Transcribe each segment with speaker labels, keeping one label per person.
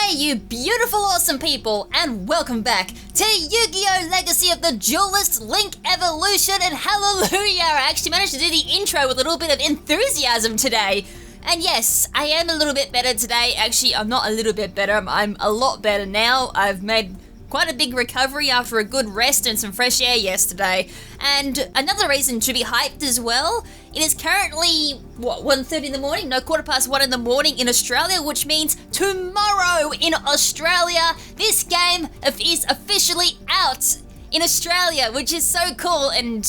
Speaker 1: Hey you beautiful awesome people, and welcome back to Yu-Gi-Oh! Legacy of the Duelist Link Evolution, and hallelujah, I actually managed to do the intro with a little bit of enthusiasm today. And yes, I am a little bit better today. Actually, I'm not a little bit better, I'm a lot better now. I've made quite a big recovery after a good rest and some fresh air yesterday. And another reason to be hyped as well, it is currently, 1:30 in the morning? No, 1:15 in the morning in Australia, which means tomorrow in Australia, this game is officially out in Australia, which is so cool. And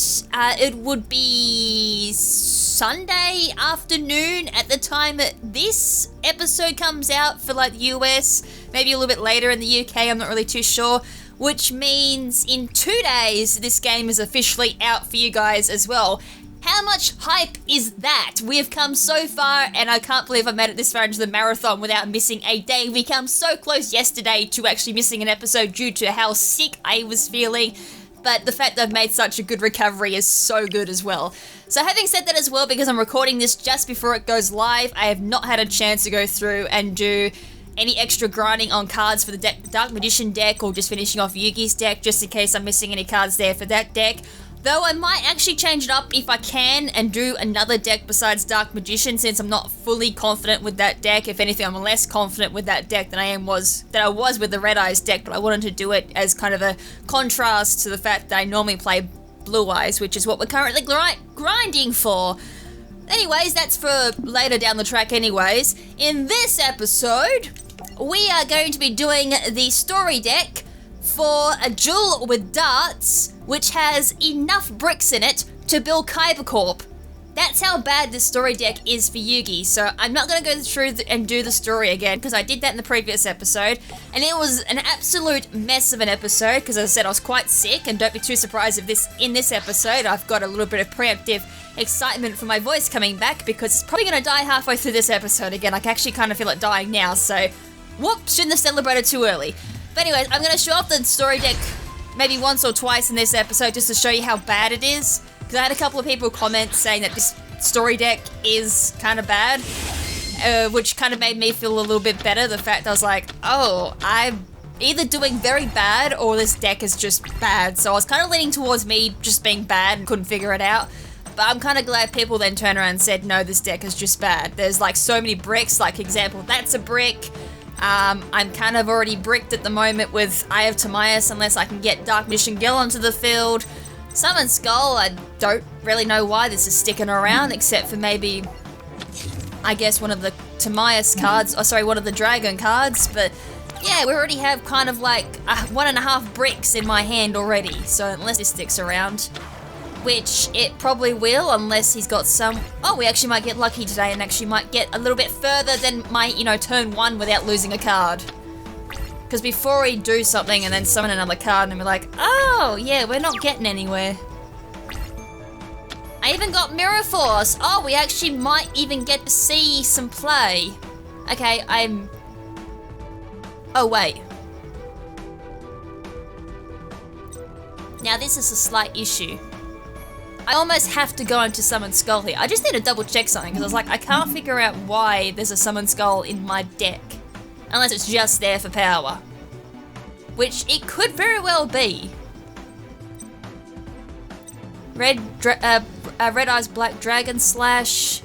Speaker 1: it would be Sunday afternoon at the time this episode comes out for like the US, maybe a little bit later in the UK, I'm not really too sure, which means in 2 days this game is officially out for you guys as well. How much hype is that? We have come so far, and I can't believe I made it this far into the marathon without missing a day. We came so close yesterday to actually missing an episode due to how sick I was feeling, but the fact that I've made such a good recovery is so good as well. So having said that as well, because I'm recording this just before it goes live, I have not had a chance to go through and do any extra grinding on cards for the Dark Magician deck, or just finishing off Yugi's deck, just in case I'm missing any cards there for that deck. Though I might actually change it up if I can and do another deck besides Dark Magician, since I'm not fully confident with that deck. If anything, I'm less confident with that deck than I was with the Red Eyes deck, but I wanted to do it as kind of a contrast to the fact that I normally play Blue Eyes, which is what we're currently grinding for. Anyways, that's for later down the track anyways. In this episode, we are going to be doing the story deck for a duel with Dartz, which has enough bricks in it to build Kyber Corp. That's how bad this story deck is for Yugi, so I'm not going to go through and do the story again, because I did that in the previous episode, and it was an absolute mess of an episode, because as I said, I was quite sick, and don't be too surprised if in this episode I've got a little bit of preemptive excitement for my voice coming back, because it's probably going to die halfway through this episode again. I can actually kind of feel it dying now, so whoops, shouldn't have celebrated too early. But anyways, I'm going to show off the story deck maybe once or twice in this episode just to show you how bad it is. Because I had a couple of people comment saying that this story deck is kind of bad, which kind of made me feel a little bit better. The fact I was like, oh, I'm either doing very bad or this deck is just bad. So I was kind of leaning towards me just being bad and couldn't figure it out. But I'm kind of glad people then turned around and said, no, this deck is just bad. There's like so many bricks, like example, that's a brick. I'm kind of already bricked at the moment with Eye of Timaeus unless I can get Dark Magician Girl onto the field. Summon Skull, I don't really know why this is sticking around, except for maybe, I guess, one of the Timaeus cards, one of the Dragon cards, but yeah, we already have kind of like 1.5 bricks in my hand already, so unless this sticks around, which it probably will, unless he's got some... Oh, we actually might get lucky today and actually might get a little bit further than my, turn 1 without losing a card. Because before we do something and then summon another card and we're like, oh, yeah, we're not getting anywhere. I even got Mirror Force. Oh, we actually might even get to see some play. Okay, Oh, wait. Now, this is a slight issue. I almost have to go into Summon Skull here. I just need to double check something, because I was like, I can't figure out why there's a Summon Skull in my deck. Unless it's just there for power. Which it could very well be. Red Eyes Black Dragon Slash.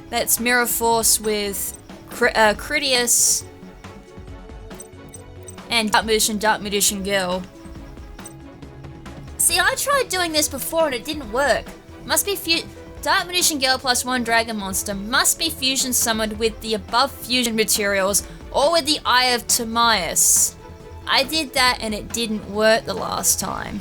Speaker 1: That's Mirror Force with Critias. And Dark Magician Girl. See, I tried doing this before and it didn't work. Must be Dark Magician Girl plus 1 Dragon Monster must be fusion summoned with the above fusion materials or with the Eye of Timaeus. I did that and it didn't work the last time.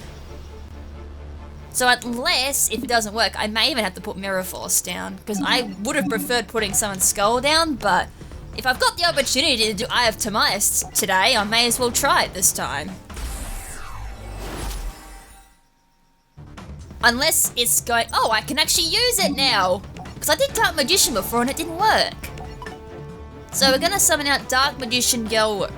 Speaker 1: So unless, if it doesn't work, I may even have to put Mirror Force down, because I would have preferred putting Summon Skull down, but if I've got the opportunity to do Eye of Timaeus today, I may as well try it this time. Unless it's going... Oh, I can actually use it now! Because I did Dark Magician before and it didn't work. So we're going to summon out Dark Magician Girl.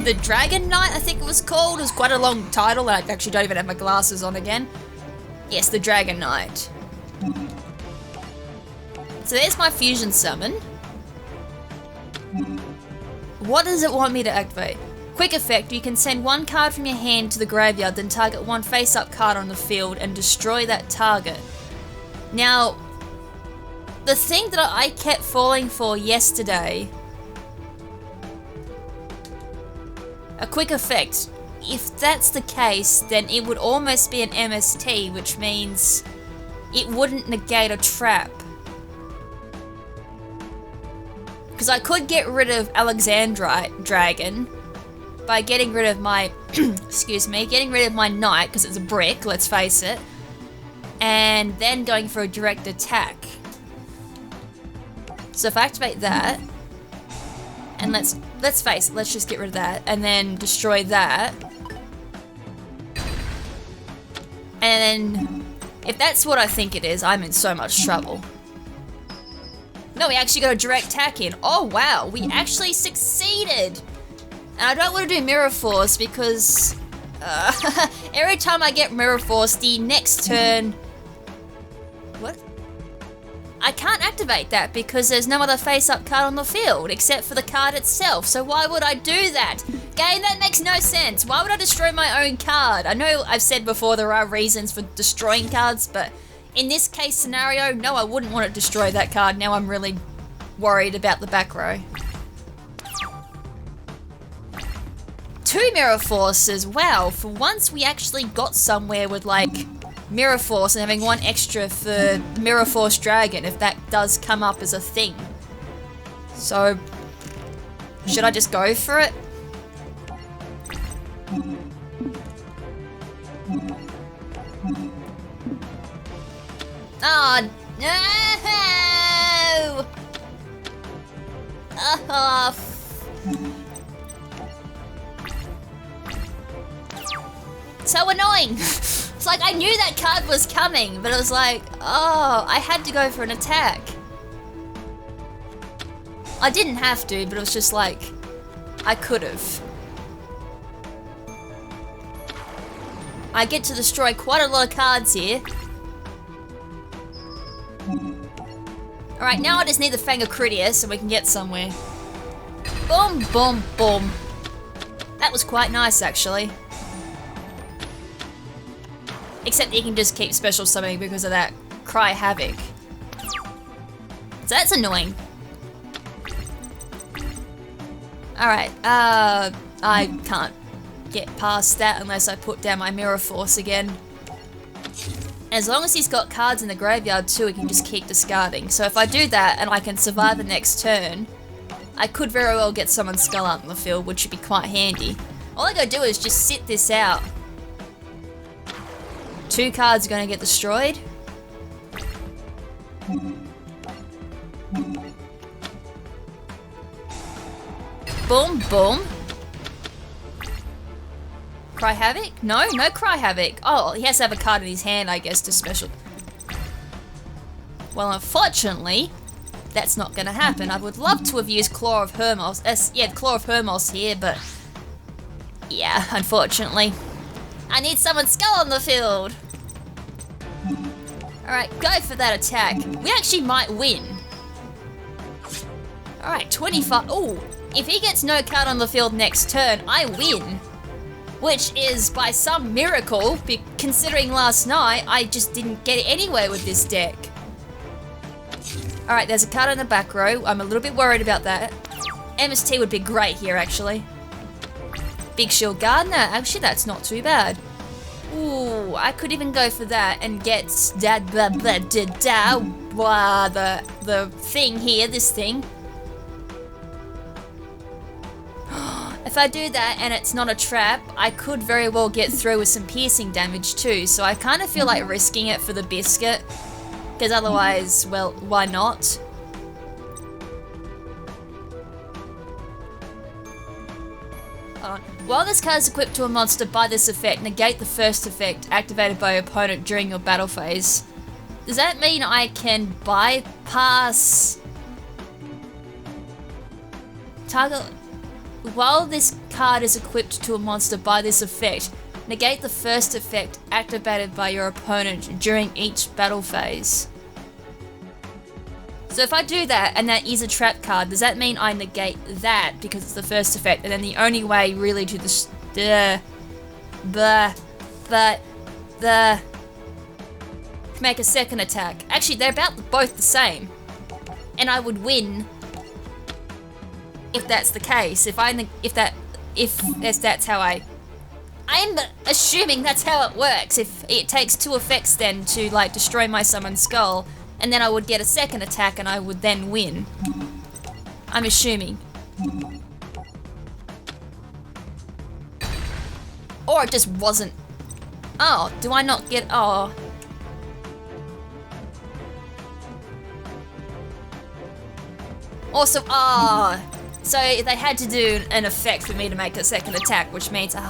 Speaker 1: The Dragon Knight, I think it was called. It was quite a long title, and I actually don't even have my glasses on again. Yes, the Dragon Knight. So there's my fusion summon. What does it want me to activate? Quick effect, you can send one card from your hand to the graveyard, then target one face-up card on the field and destroy that target. Now, the thing that I kept falling for yesterday, a quick effect. If that's the case, then it would almost be an MST, which means it wouldn't negate a trap. Because I could get rid of Alexandrite Dragon by getting rid of my, excuse me, getting rid of my knight, because it's a brick, let's face it, and then going for a direct attack. So if I activate that, and let's face it, let's just get rid of that, and then destroy that. And then, if that's what I think it is, I'm in so much trouble. No, we actually got a direct attack in. Oh wow, we actually succeeded! And I don't want to do Mirror Force because every time I get Mirror Force, the next turn... What? I can't activate that because there's no other face-up card on the field except for the card itself, so why would I do that? Game, that makes no sense. Why would I destroy my own card? I know I've said before there are reasons for destroying cards, but in this case scenario, no, I wouldn't want to destroy that card. Now I'm really worried about the back row. 2 Mirror Forces, wow, for once we actually got somewhere with like Mirror Force and having one extra for Mirror Force Dragon if that does come up as a thing. So, should I just go for it? Oh, no! Oh, so annoying! It's like I knew that card was coming, but it was like, oh, I had to go for an attack. I didn't have to, but it was just like, I could have. I get to destroy quite a lot of cards here. Alright, now I just need the Fang of Critias and we can get somewhere. Boom, boom, boom. That was quite nice, actually. Except you can just keep special summoning because of that Cry Havoc. So that's annoying. Alright, I can't get past that unless I put down my Mirror Force again. As long as he's got cards in the graveyard too, he can just keep discarding. So if I do that and I can survive the next turn, I could very well get someone's skull out in the field, which would be quite handy. All I gotta do is just sit this out. 2 cards are gonna get destroyed. Boom, boom. Cry Havoc? No, no Cry Havoc. Oh, he has to have a card in his hand, I guess, to special. Well, unfortunately, that's not gonna happen. I would love to have used Claw of Hermos. Yeah, Claw of Hermos here, but yeah, unfortunately. I need someone's skull on the field. Alright, go for that attack. We actually might win. Alright, 25. Oh, if he gets no card on the field next turn, I win. Which is, by some miracle, considering last night, I just didn't get anywhere with this deck. Alright, there's a card in the back row. I'm a little bit worried about that. MST would be great here, actually. Big Shield Gardener. Actually, that's not too bad. Ooh, I could even go for that and get the thing here, this thing. If I do that and it's not a trap, I could very well get through with some piercing damage too, so I kind of feel like risking it for the biscuit, because otherwise, well, why not? While this card is equipped to a monster by this effect, negate the first effect activated by your opponent during your battle phase. Does that mean I can bypass target? While this card is equipped to a monster by this effect, negate the first effect activated by your opponent during each battle phase. So if I do that and that is a trap card, does that mean I negate that because it's the first effect? And then the only way really to make a second attack. Actually, they're about both the same, and I would win if that's the case. If that's how I'm assuming that's how it works. If it takes 2 effects then to like destroy my summoned skull, and then I would get a second attack and I would then win. I'm assuming. Or it just wasn't. Oh, do I not get, oh. Also, so they had to do an effect for me to make a second attack, which means, no!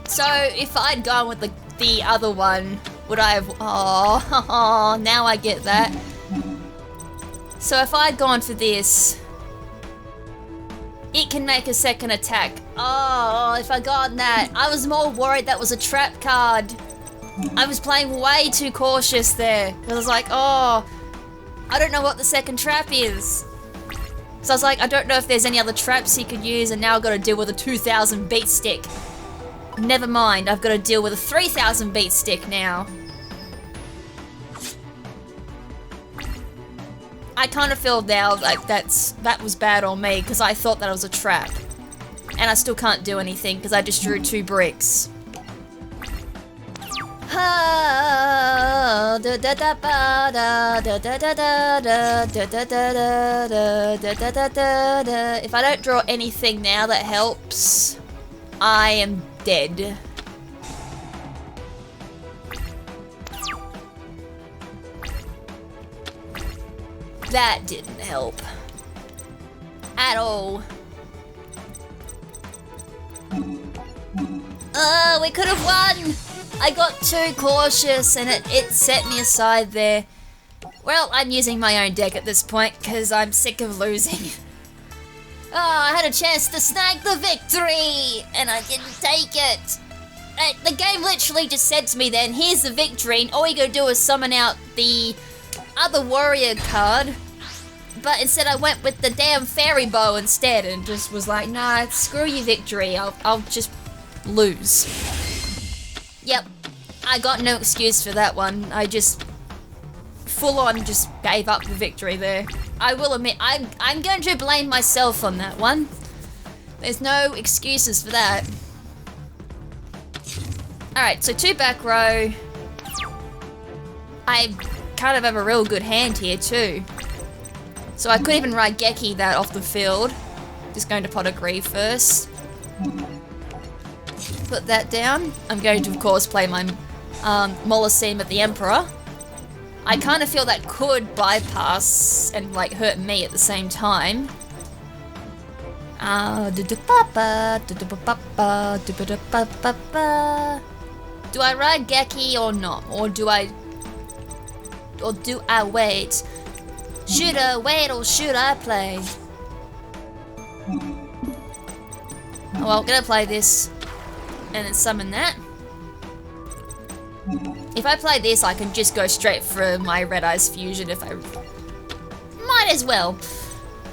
Speaker 1: So if I'd gone with the other one, would I have, now I get that. So if I'd gone for this, it can make a second attack. Oh, if I got that. I was more worried that was a trap card. I was playing way too cautious there. I was like, oh, I don't know what the second trap is. So I was like, I don't know if there's any other traps he could use, and now I've got to deal with a 2,000 beat stick. Never mind, I've got to deal with a 3,000 beat stick now. I kind of feel now like that was bad on me because I thought that it was a trap. And I still can't do anything because I just drew 2 bricks. If I don't draw anything now that helps, I am dead. That didn't help. At all. We could have won! I got too cautious and it set me aside there. Well, I'm using my own deck at this point because I'm sick of losing. I had a chance to snag the victory and I didn't take it. The game literally just said to me then, here's the victory, and all you gotta do is summon out the other warrior card. But instead I went with the damn fairy bow instead and just was like, nah, screw you victory, I'll just lose. Yep, I got no excuse for that one. I just full on just gave up the victory there. I will admit, I'm going to blame myself on that one. There's no excuses for that. Alright, so 2 back row. I kind of have a real good hand here too. So I could even ride Geki that off the field. Just going to pot a Grieve first. Put that down. I'm going to, of course, play my Molosseum at the Emperor. I kind of feel that could bypass and like hurt me at the same time. Do I ride Geki or not? Or do I wait? Should I wait or should I play? Oh well, I'm gonna play this and then summon that. If I play this, I can just go straight for my Red Eyes Fusion if I... Might as well.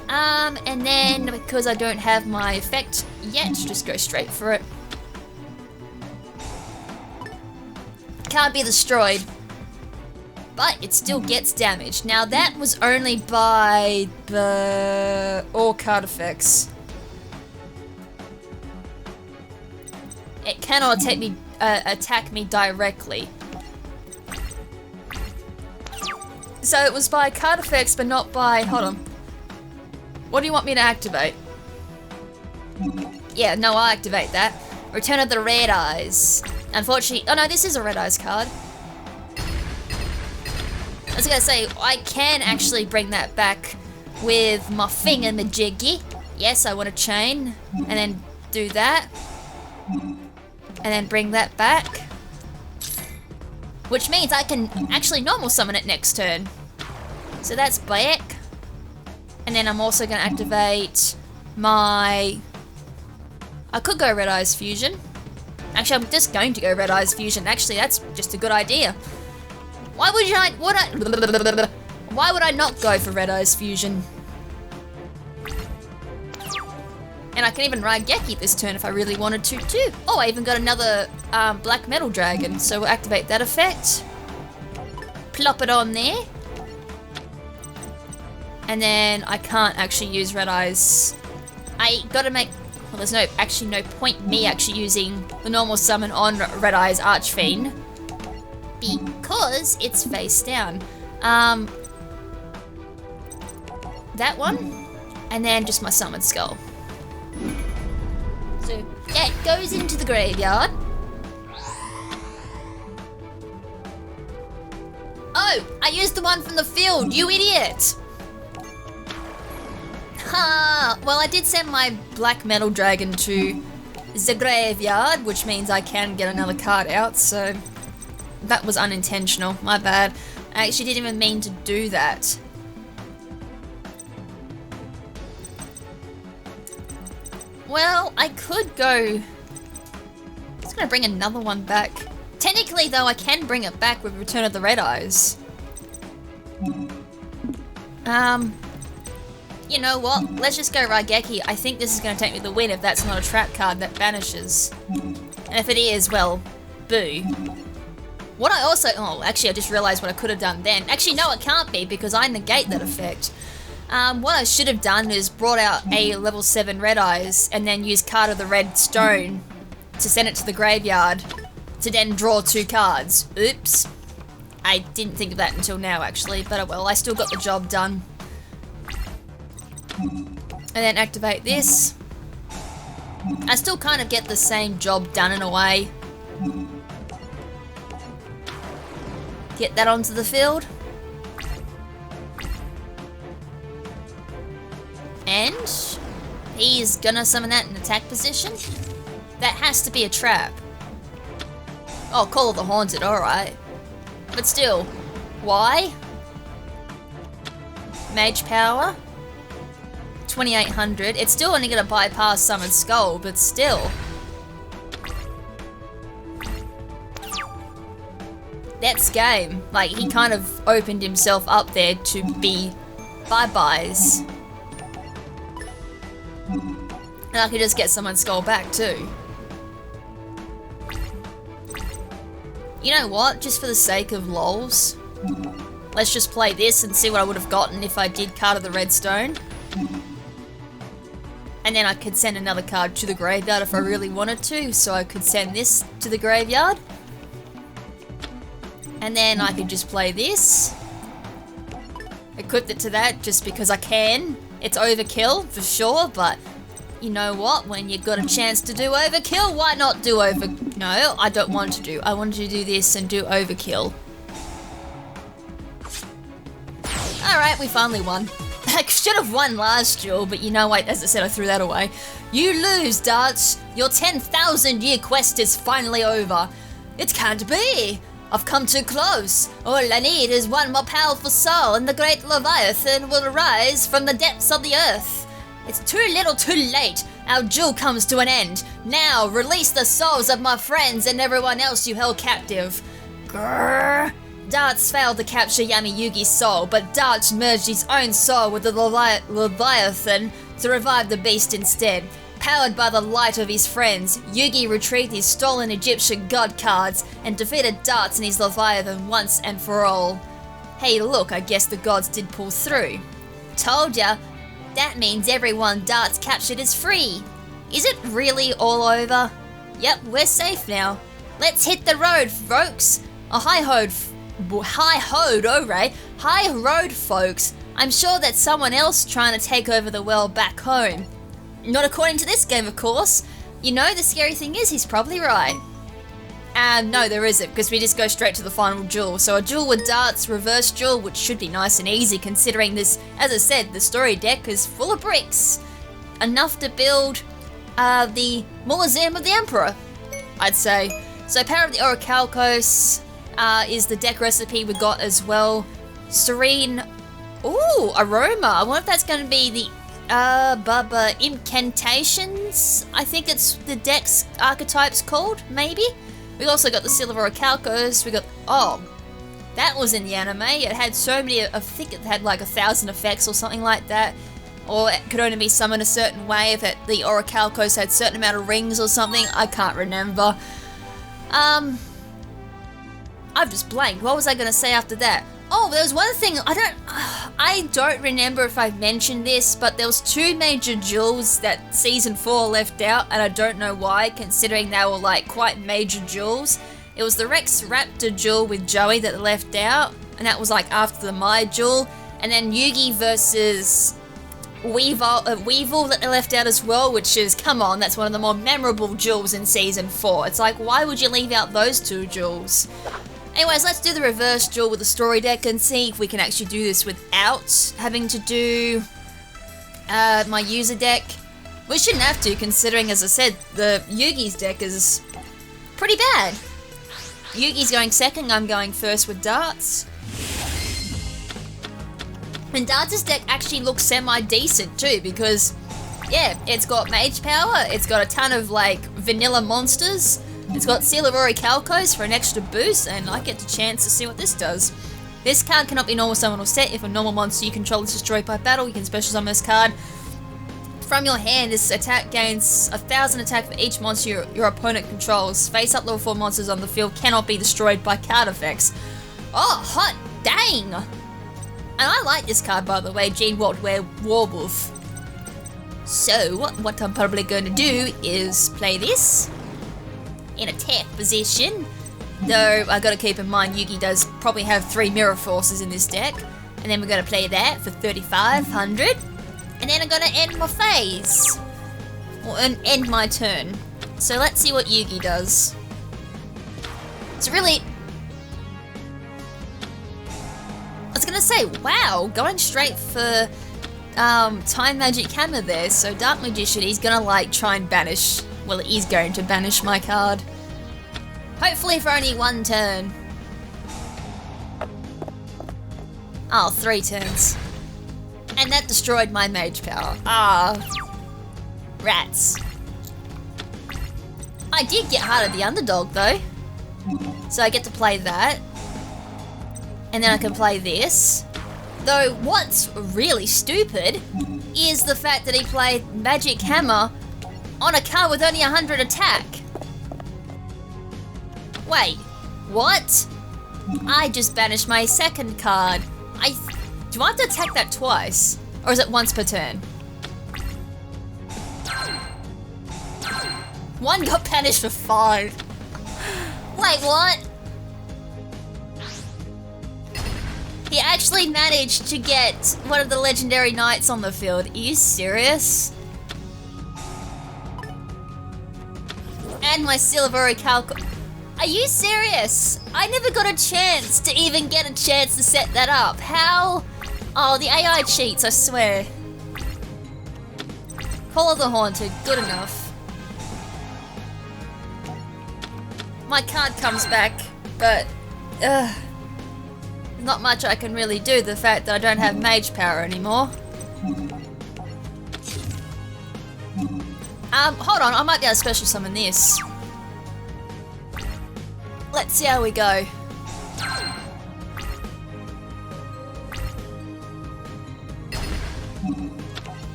Speaker 1: And then, because I don't have my effect yet, just go straight for it. Can't be destroyed. But it still gets damaged. Now that was only by the all card effects. It cannot attack me directly. So it was by card effects, but not by... Hold on. What do you want me to activate? Yeah, no, I'll activate that. Return of the Red Eyes. Unfortunately... Oh no, this is a Red Eyes card. I was gonna say, I can actually bring that back with my thingamajiggy. Yes, I want to chain. And then do that. And then bring that back. Which means I can actually normal summon it next turn. So that's back. And then I'm also going to activate my... I could go Red Eyes Fusion. Actually, I'm just going to go Red Eyes Fusion. Actually, that's just a good idea. Why would I not go for Red Eyes Fusion? And I can even ride Geki this turn if I really wanted to too. Oh, I even got another Black Metal Dragon, so we'll activate that effect. Plop it on there. And then I can't actually use Red Eyes. I gotta make, well, there's no point me actually using the normal summon on Red Eyes Archfiend because it's face down. That one, and then just my Summon Skull. So that goes into the graveyard. Oh, I used the one from the field, you idiot! Ha! Well, I did send my Black Metal Dragon to the graveyard, which means I can get another card out, so that was unintentional, my bad. I actually didn't even mean to do that. Well, I could go... I'm just gonna bring another one back. Technically, though, I can bring it back with Return of the Red Eyes. You know what? Let's just go Raigeki. I think this is gonna take me the win if that's not a trap card that vanishes. And if it is, well, boo. What I also... Oh, actually, I just realized what I could have done then. Actually, no, it can't be because I negate that effect. What I should have done is brought out a level 7 Red Eyes and then used Card of the Red Stone to send it to the graveyard to then draw 2 cards. Oops. I didn't think of that until now, actually, but well, I still got the job done. And then activate this. I still kind of get the same job done in a way. Get that onto the field. And he's gonna summon that in attack position. That has to be a trap. Oh, Call of the Haunted, alright. But still, why? Mage Power. 2800. It's still only gonna bypass Summon Skull, but still. That's game. Like, he kind of opened himself up there to be bye-byes. And I could just get Summon Skull back too. You know what? Just for the sake of lols, let's just play this and see what I would have gotten if I did Card of the Redstone. And then I could send another card to the graveyard if I really wanted to, so I could send this to the graveyard. And then I could just play this. Equip it to that just because I can. It's overkill, for sure, but you know what? When you've got a chance to do overkill, why not do No, I don't want to do. I wanted to do this and do overkill. Alright, we finally won. I should have won last duel, but you know what? As I said, I threw that away. You lose, Dartz. Your 10,000-year quest is finally over. It can't be. I've come too close. All I need is one more powerful soul, and the great Leviathan will rise from the depths of the earth. It's too little too late. Our duel comes to an end. Now, release the souls of my friends and everyone else you held captive. Grrr. Dartz failed to capture Yami Yugi's soul, but Dartz merged his own soul with the Leviathan to revive the beast instead. Powered by the light of his friends, Yugi retrieved his stolen Egyptian god cards and defeated Dartz and his Leviathan once and for all. Hey look, I guess the gods did pull through. Told ya. That means everyone Dartz captured is free. Is it really all over? Yep, we're safe now. Let's hit the road, folks. Oh, hi road, folks. I'm sure that's someone else trying to take over the world back home. Not according to this game, of course. You know, the scary thing is he's probably right. No, there isn't, because we just go straight to the final duel. So a duel with Dartz, reverse duel, which should be nice and easy considering this, as I said, the story deck is full of bricks. Enough to build the Mausoleum of the Emperor, I'd say. So Power of the Orichalcos is the deck recipe we got as well. Serene, ooh, Aroma. I wonder if that's going to be the Bubba Incantations, I think it's the deck's archetype's called, maybe? We also got the Silver Orichalcos, we got, oh, that was in the anime, it had so many, I think it had like 1,000 effects or something like that, or it could only be summoned a certain way if it, the Orichalcos had a certain amount of rings or something, I can't remember. I've just blanked, what was I going to say after that? Oh, there was one thing, I don't remember if I've mentioned this, but there was 2 major duels that Season 4 left out, and I don't know why, considering they were like quite major duels. It was the Rex Raptor duel with Joey that left out, and that was like after the Mai duel, and then Yugi versus Weevil that they left out as well, which is, come on, that's one of the more memorable duels in Season 4. It's like, why would you leave out those 2 duels? Anyways, let's do the reverse duel with the story deck and see if we can actually do this without having to do my user deck. We shouldn't have to, considering, as I said, the Yugi's deck is pretty bad. Yugi's going second, I'm going first with Dartz. And Dartz' deck actually looks semi-decent too, because, yeah, it's got mage power, it's got a ton of, like, vanilla monsters, it's got Seal of Orichalcos for an extra boost, and I get the chance to see what this does. This card cannot be normal summon or set. If a normal monster you control is destroyed by battle, you can special summon this card from your hand. This attack gains 1,000 attack for each monster your opponent controls. Face up level 4 monsters on the field cannot be destroyed by card effects. Oh, hot dang! And I like this card, by the way, Gene Wildware Warwolf. So, what I'm probably going to do is play this in attack position, though I gotta keep in mind Yugi does probably have 3 Mirror Forces in this deck, and then we're gonna play that for 3,500, and then I'm gonna end my phase, or end my turn. So let's see what Yugi does. It's really, I was gonna say, wow, going straight for Time Magic Hammer there. So Dark Magician, he's gonna like try and banish, well, he's going to banish my card. Hopefully for only 1 turn. Oh, 3 turns. And that destroyed my mage power. Ah, rats. I did get Heart of the Underdog though. So I get to play that. And then I can play this. Though what's really stupid is the fact that he played Magic Hammer on a card with only 100 attack. Wait, what? I just banished my second card. Do I have to attack that twice? Or is it once per turn? One got banished for 5. Wait, what? He actually managed to get one of the legendary knights on the field. Are you serious? And my Silver Orichalcos. Are you serious? I never got a chance to even get a chance to set that up. How? Oh, the AI cheats, I swear. Call of the Haunted, good enough. My card comes back, but not much I can really do, the fact that I don't have mage power anymore. Hold on, I might be able to special summon this. Let's see how we go.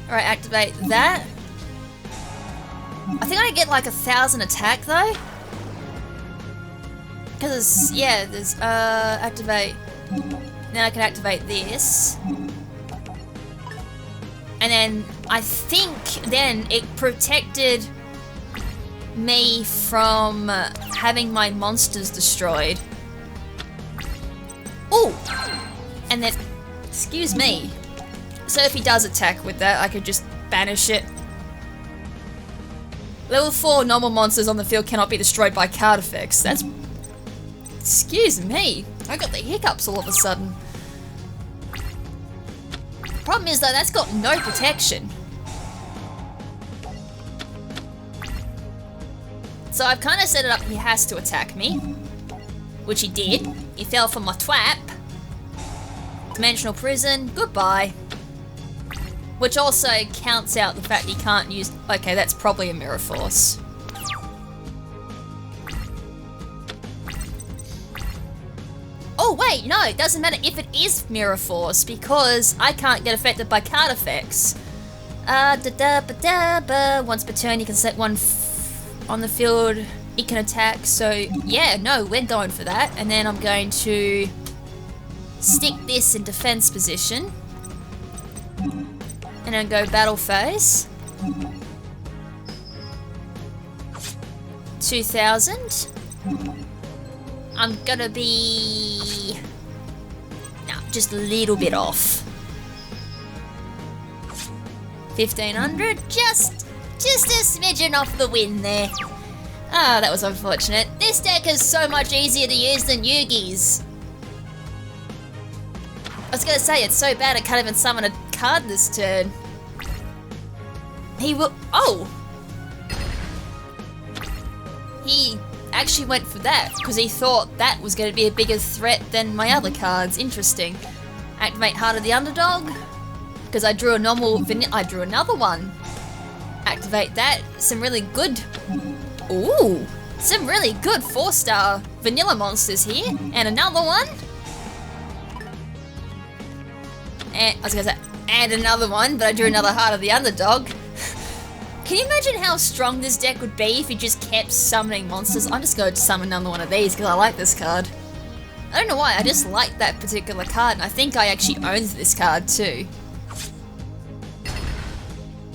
Speaker 1: Alright, activate that. I think I get like 1,000 attack though. Because, yeah, there's, activate. Then I can activate this. And then, I think then it protected me from having my monsters destroyed. Ooh! And then, excuse me. So if he does attack with that, I could just banish it. Level 4 normal monsters on the field cannot be destroyed by card effects. That's... Excuse me. I got the hiccups all of a sudden. Problem is though, that's got no protection. So I've kind of set it up, he has to attack me. Which he did. He fell for my twap. Dimensional Prison, goodbye. Which also counts out the fact he can't use... Okay, that's probably a Mirror Force. Oh wait, no, it doesn't matter if it is Mirror Force because I can't get affected by card effects. Once per turn you can set one on the field, it can attack, so yeah, no, we're going for that. And then I'm going to stick this in defense position. And then go battle phase. 2000. I'm gonna be... no, just a little bit off. 1500, just a smidgen off the win there. Ah, that was unfortunate. This deck is so much easier to use than Yugi's. I was gonna say, it's so bad I can't even summon a card this turn. He will... oh! He actually went for that, because he thought that was going to be a bigger threat than my other cards. Interesting. Activate Heart of the Underdog, because I drew a normal vanilla... I drew another one. Activate that. Some really good... ooh! Some really good 4-star vanilla monsters here. And another one. And I was going to say, and another one, but I drew another Heart of the Underdog. Can you imagine how strong this deck would be if you just kept summoning monsters? I'm just going to summon another one of these because I like this card. I don't know why, I just like that particular card, and I think I actually own this card too.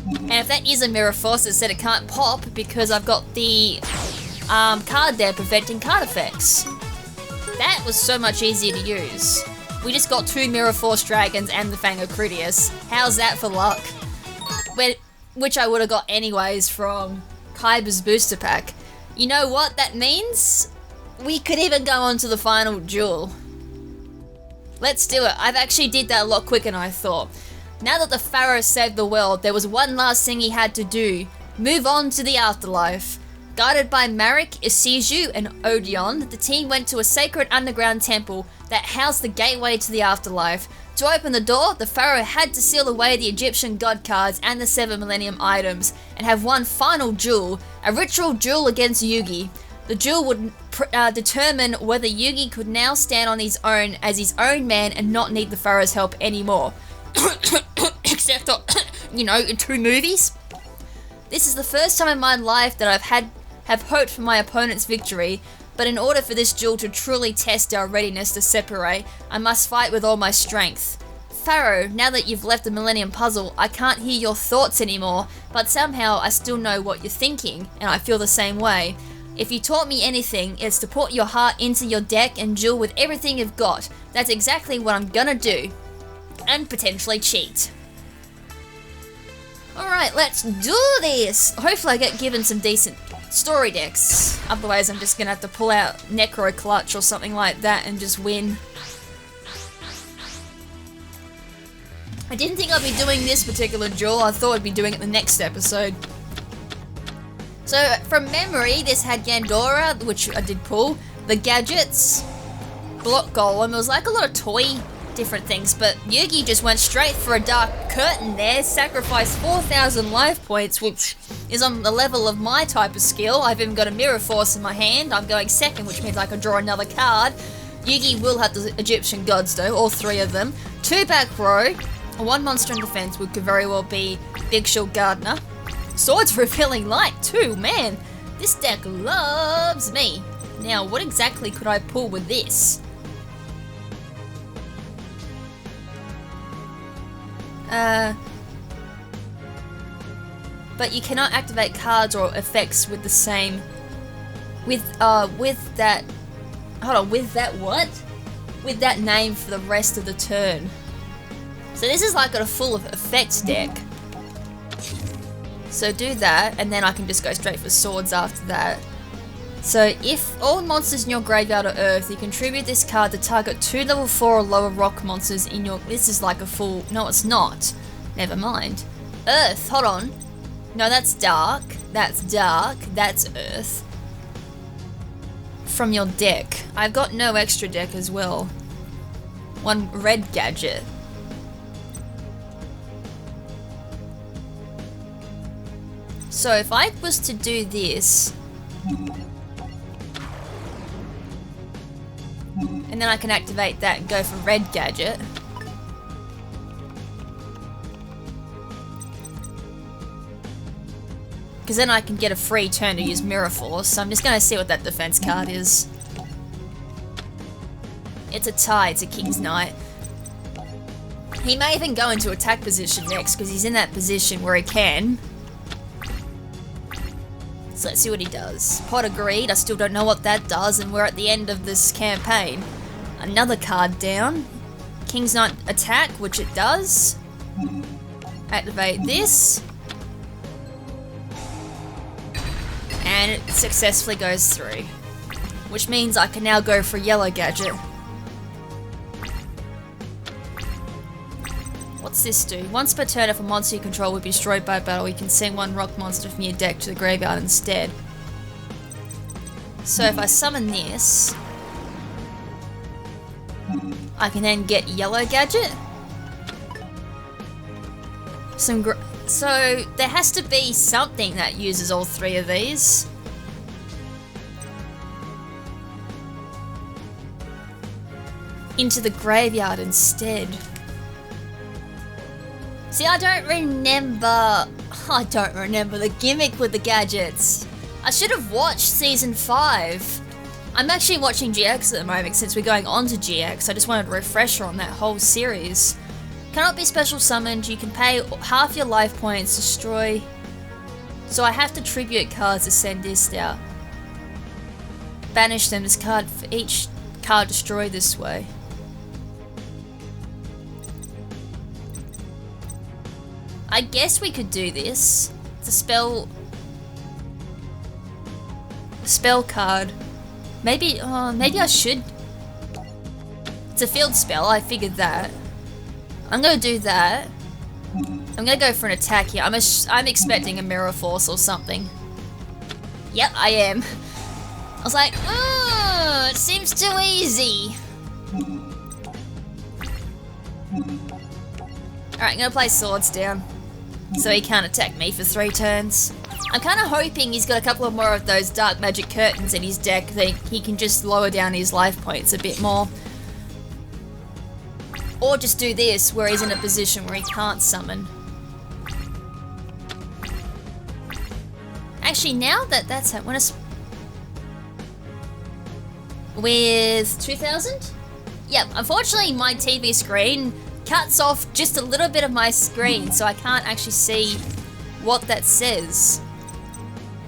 Speaker 1: And if that is a Mirror Force, it said it can't pop because I've got the card there preventing card effects. That was so much easier to use. We just got 2 Mirror Force Dragons and the Fang of Critias. How's that for luck? Which I would have got anyways from Kaiba's booster pack. You know what that means? We could even go on to the final duel. Let's do it. I've actually did that a lot quicker than I thought. Now that the Pharaoh saved the world, there was one last thing he had to do. Move on to the afterlife. Guided by Marek, Isiju, and Odeon, the team went to a sacred underground temple that housed the gateway to the afterlife. To open the door, the Pharaoh had to seal away the Egyptian god cards and the 7 Millennium items, and have one final duel, a ritual duel against Yugi. The duel would determine whether Yugi could now stand on his own as his own man and not need the Pharaoh's help anymore. Except, you know, in 2 movies. This is the first time in my life that have hoped for my opponent's victory, but in order for this duel to truly test our readiness to separate, I must fight with all my strength. Pharaoh, now that you've left the Millennium Puzzle, I can't hear your thoughts anymore, but somehow I still know what you're thinking, and I feel the same way. If you taught me anything, it's to put your heart into your deck and duel with everything you've got. That's exactly what I'm gonna do. And potentially cheat. Alright, let's do this! Hopefully I get given some decent story decks. Otherwise I'm just gonna have to pull out Necro Clutch or something like that and just win. I didn't think I'd be doing this particular duel, I thought I'd be doing it the next episode. So, from memory, this had Gandora, which I did pull, the gadgets, Block Golem, it was like a lot of toy different things, but Yugi just went straight for a Dark Curtain there, sacrificed 4,000 life points, which is on the level of my type of skill. I've even got a Mirror Force in my hand, I'm going second, which means I can draw another card. Yugi will have the Egyptian gods though, all 3 of them. 2 back row, 1 monster in defense, which could very well be Big Shield Gardener. Swords Revealing Light too, man! This deck loves me! Now, what exactly could I pull with this? But you cannot activate cards or effects with the same... with that... hold on, with that what? With that name for the rest of the turn. So this is like a full effects deck. So do that, and then I can just go straight for swords after that. So if all monsters in your graveyard are Earth, you contribute this card to target 2 level 4 or lower rock monsters in your... This is like a full... No, it's not. Never mind. Earth, hold on. No, that's dark. That's dark. That's Earth. From your deck. I've got no extra deck as well. 1 red gadget. So if I was to do this, and then I can activate that and go for red gadget. Because then I can get a free turn to use Mirror Force, so I'm just going to see what that defense card is. It's a tie, it's a King's Knight. He may even go into attack position next, because he's in that position where he can. So let's see what he does. Pot of Greed, I still don't know what that does, and we're at the end of this campaign. Another card down. King's Knight attack, which it does. Activate this. And it successfully goes through. Which means I can now go for yellow gadget. What's this do? Once per turn, if a monster you control would be destroyed by a battle, you can send one rock monster from your deck to the graveyard instead. So if I summon this, I can then get yellow gadget. So there has to be something that uses all three of these. Into the graveyard instead. See, I don't remember the gimmick with the gadgets. I should have watched season 5. I'm actually watching GX at the moment since we're going on to GX. I just wanted a refresher on that whole series. Cannot be special summoned. You can pay half your life points, destroy. So I have to tribute cards to send this out. Banish them. This card for each card destroyed this way. I guess we could do this. It's a spell card. Maybe I should. It's a field spell, I figured that. I'm gonna do that. I'm gonna go for an attack here. I'm expecting a Mirror Force or something. Yep, I am. I was like, oh, it seems too easy. Alright, I'm gonna play Swords down. So he can't attack me for 3 turns. I'm kind of hoping he's got a couple of more of those Dark Magic Curtains in his deck that he can just lower down his life points a bit more. Or just do this, where he's in a position where he can't summon. Actually, now that that's happened, with 2000? Yep, unfortunately my TV screen cuts off just a little bit of my screen, so I can't actually see what that says.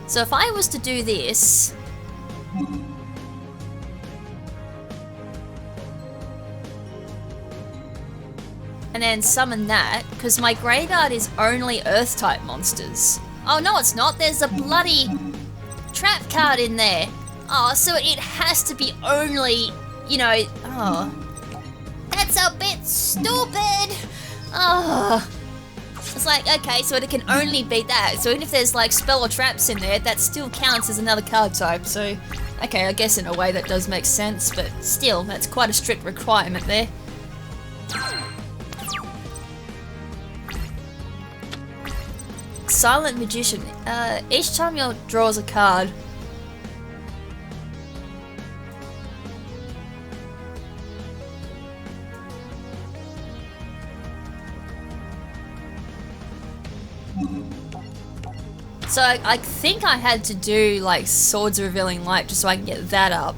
Speaker 1: So if I was to do this, and then summon that, because my graveyard is only Earth-type monsters. Oh no, it's not. There's a bloody trap card in there. Oh, so it has to be only, you know, oh. That's a bit stupid. Oh. It's like, okay, so it can only be that. So even if there's like spell or traps in there, that still counts as another card type. So, okay, I guess in a way that does make sense, but still, that's quite a strict requirement there. Silent Magician. Each time you draws a card, so I think I had to do like Swords Revealing Light just so I can get that up.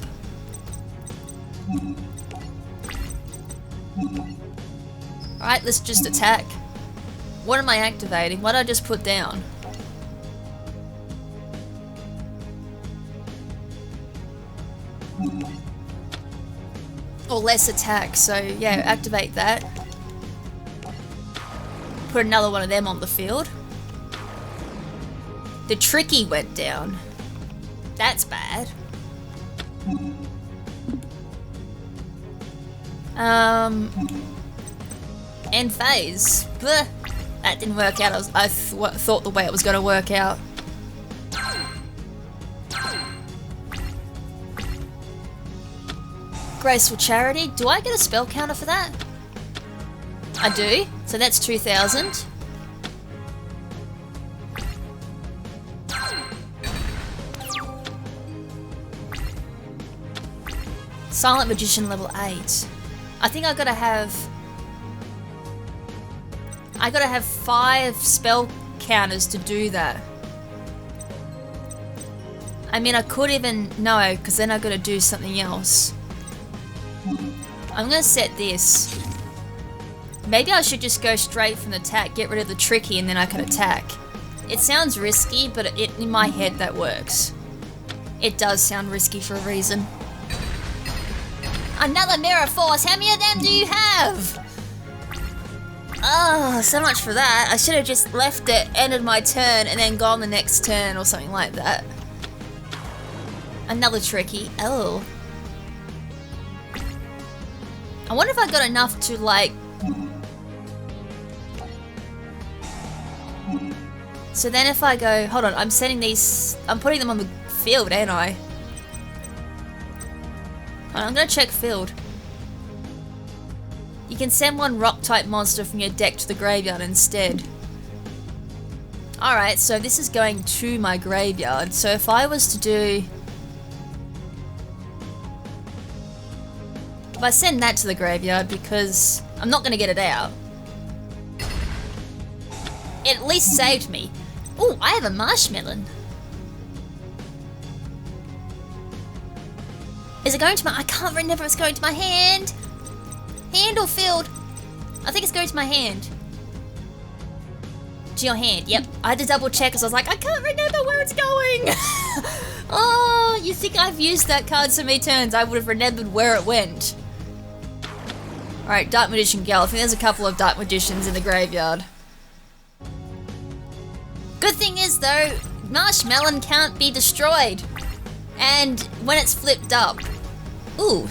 Speaker 1: Alright, let's just attack. What am I activating? What did I just put down? Or less attack, so yeah, activate that. Put another one of them on the field. The Tricky went down. That's bad. End phase. Blech. That didn't work out. I thought the way it was going to work out. Graceful Charity. Do I get a spell counter for that? I do. So that's 2000. Silent Magician level 8. I think I gotta have 5 spell counters to do that. I mean, I could even... No, because then I gotta do something else. I'm gonna set this. Maybe I should just go straight from the attack, get rid of the tricky, and then I can attack. It sounds risky, but in my head that works. It does sound risky for a reason. Another Mirror Force! How many of them do you have? Oh, so much for that. I should have just left it, ended my turn, and then gone the next turn or something like that. Another tricky. Oh. I wonder if I got enough to, like... So then if I go... Hold on, I'm setting these... I'm putting them on the field, ain't I? I'm gonna check field. You can send one rock-type monster from your deck to the graveyard instead. Alright, so this is going to my graveyard. So if I was to do... If I send that to the graveyard, because I'm not gonna get it out. It at least saved me. Ooh, I have a marshmallow. Is it going to my... I can't remember if it's going to my hand. Hand or field? I think it's going to my hand. To your hand, yep. I had to double check because I was like, I can't remember where it's going. Oh, you think I've used that card so many turns, I would have remembered where it went. Alright, Dark Magician Girl. I think there's a couple of Dark Magicians in the graveyard. Good thing is though, Marshmallow can't be destroyed. And when it's flipped up. Ooh.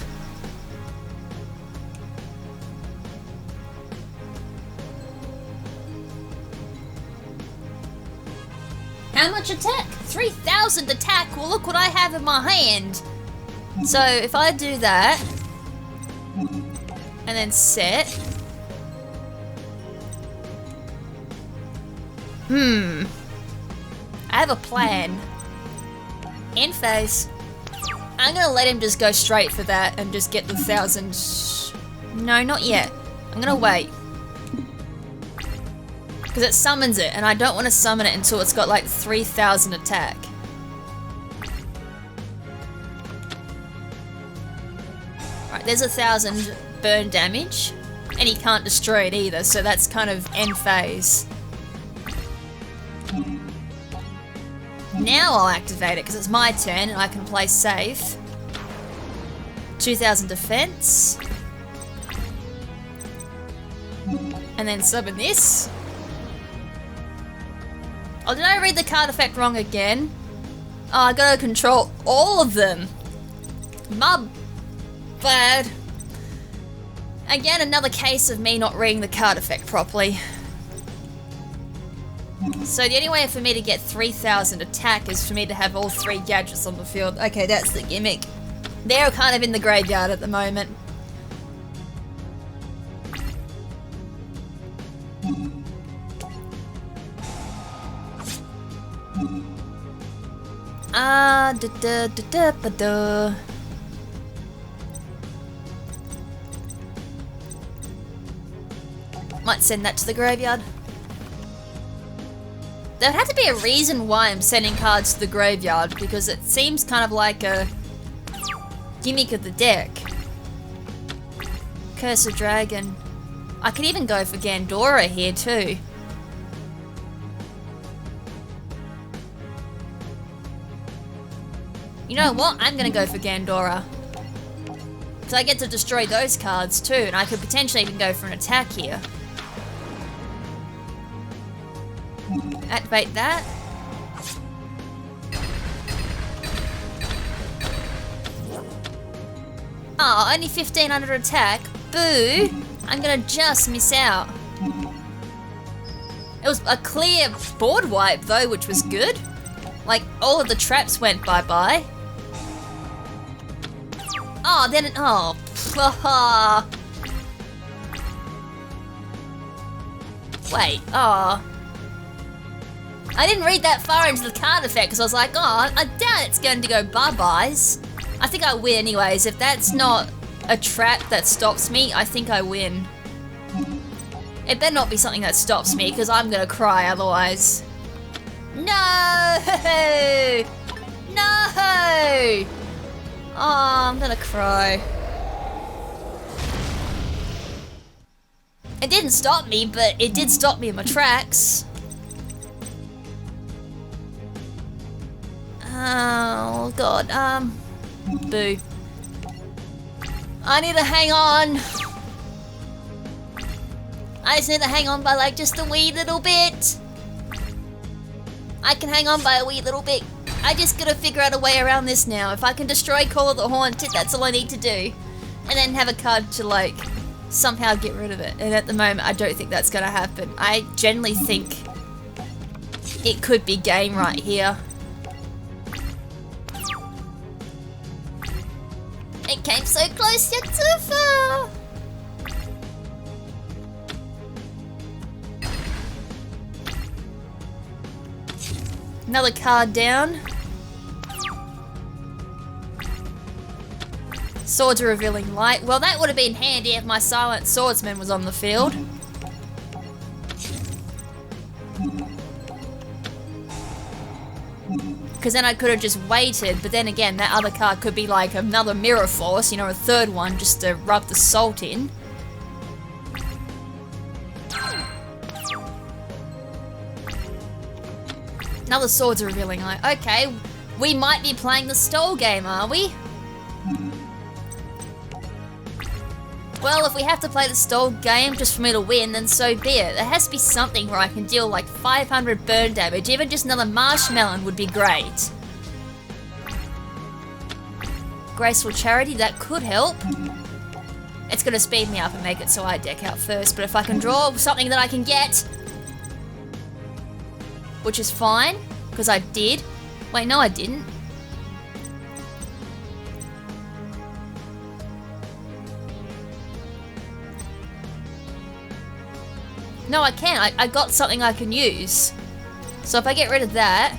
Speaker 1: How much attack? 3,000 attack. Well, look what I have in my hand. So if I do that, and then set. I have a plan. End phase. I'm gonna let him just go straight for that and just get the 1,000. No, not yet. I'm gonna wait. Because it summons it, and I don't want to summon it until it's got like 3,000 attack. Alright, there's 1,000 burn damage, and he can't destroy it either, so that's kind of end phase. Now I'll activate it because it's my turn and I can play safe. 2,000 defense. And then summon this. Oh, did I read the card effect wrong again? Oh, I gotta control all of them. My bad. Again, another case of me not reading the card effect properly. So the only way for me to get 3,000 attack is for me to have all 3 gadgets on the field. Okay, that's the gimmick. They're kind of in the graveyard at the moment. Might send that to the graveyard. There'd have to be a reason why I'm sending cards to the graveyard, because it seems kind of like a gimmick of the deck. Curse of Dragon. I could even go for Gandora here too. You know what? I'm gonna go for Gandora. So I get to destroy those cards too, and I could potentially even go for an attack here. Activate that. Oh, only 1,500 attack. Boo! I'm gonna just miss out. It was a clear board wipe though, which was good. Like, all of the traps went bye-bye. Oh, then it... Oh. Wait, oh. I didn't read that far into the card effect because I was like, oh, I doubt it's going to go bye-byes. I think I win anyways. If that's not a trap that stops me, I think I win. It better not be something that stops me, because I'm gonna cry otherwise. No! No! Oh, I'm gonna cry. It didn't stop me, but it did stop me in my tracks. Oh, God. Boo. I need to hang on. I just need to hang on by like just a wee little bit. I can hang on by a wee little bit. I just gotta figure out a way around this now. If I can destroy Call of the Haunted, that's all I need to do. And then have a card to like somehow get rid of it. And at the moment, I don't think that's gonna happen. I generally think it could be game right here. It came so close yet so far. Another card down. Swords are revealing light. Well, that would have been handy if my silent swordsman was on the field. Because then I could have just waited, but then again, that other card could be like another mirror force, you know, a third one just to rub the salt in. Another swords are revealing light. Okay, we might be playing the stall game, are we? Well, if we have to play the stall game just for me to win, then so be it. There has to be something where I can deal like 500 burn damage. Even just another marshmallow would be great. Graceful Charity, that could help. It's going to speed me up and make it so I deck out first. But if I can draw something that I can get, which is fine, because I did. Wait, no I didn't. No, I can. I got something I can use. So if I get rid of that...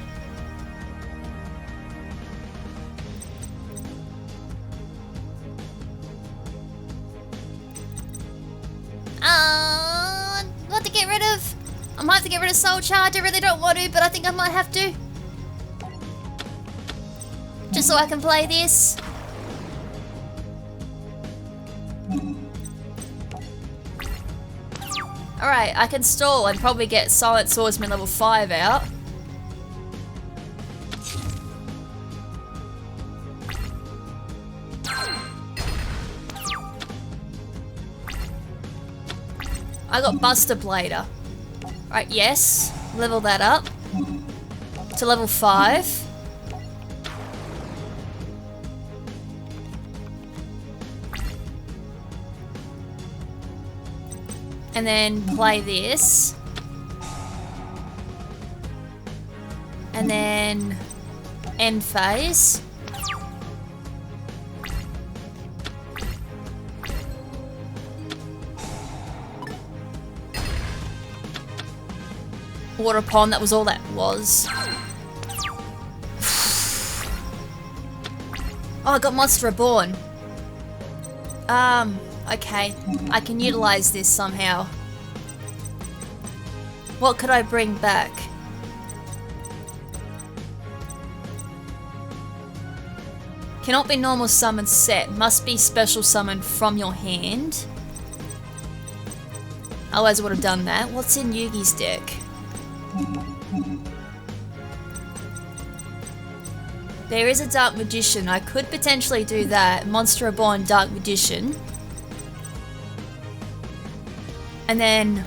Speaker 1: what to get rid of? I might have to get rid of Soul Charge. I really don't want to, but I think I might have to. Just so I can play this. Alright, I can stall and probably get Silent Swordsman level 5 out. I got Buster Blader. Alright, yes. Level that up to level 5. And then play this. And then end phase. Water pond, that was all that was. Oh, I got Monster Reborn. Okay. I can utilize this somehow. What could I bring back? Cannot be normal summon set. Must be special summon from your hand. Otherwise I would have done that. What's in Yugi's deck? There is a Dark Magician. I could potentially do that. Monster Reborn, Dark Magician. And then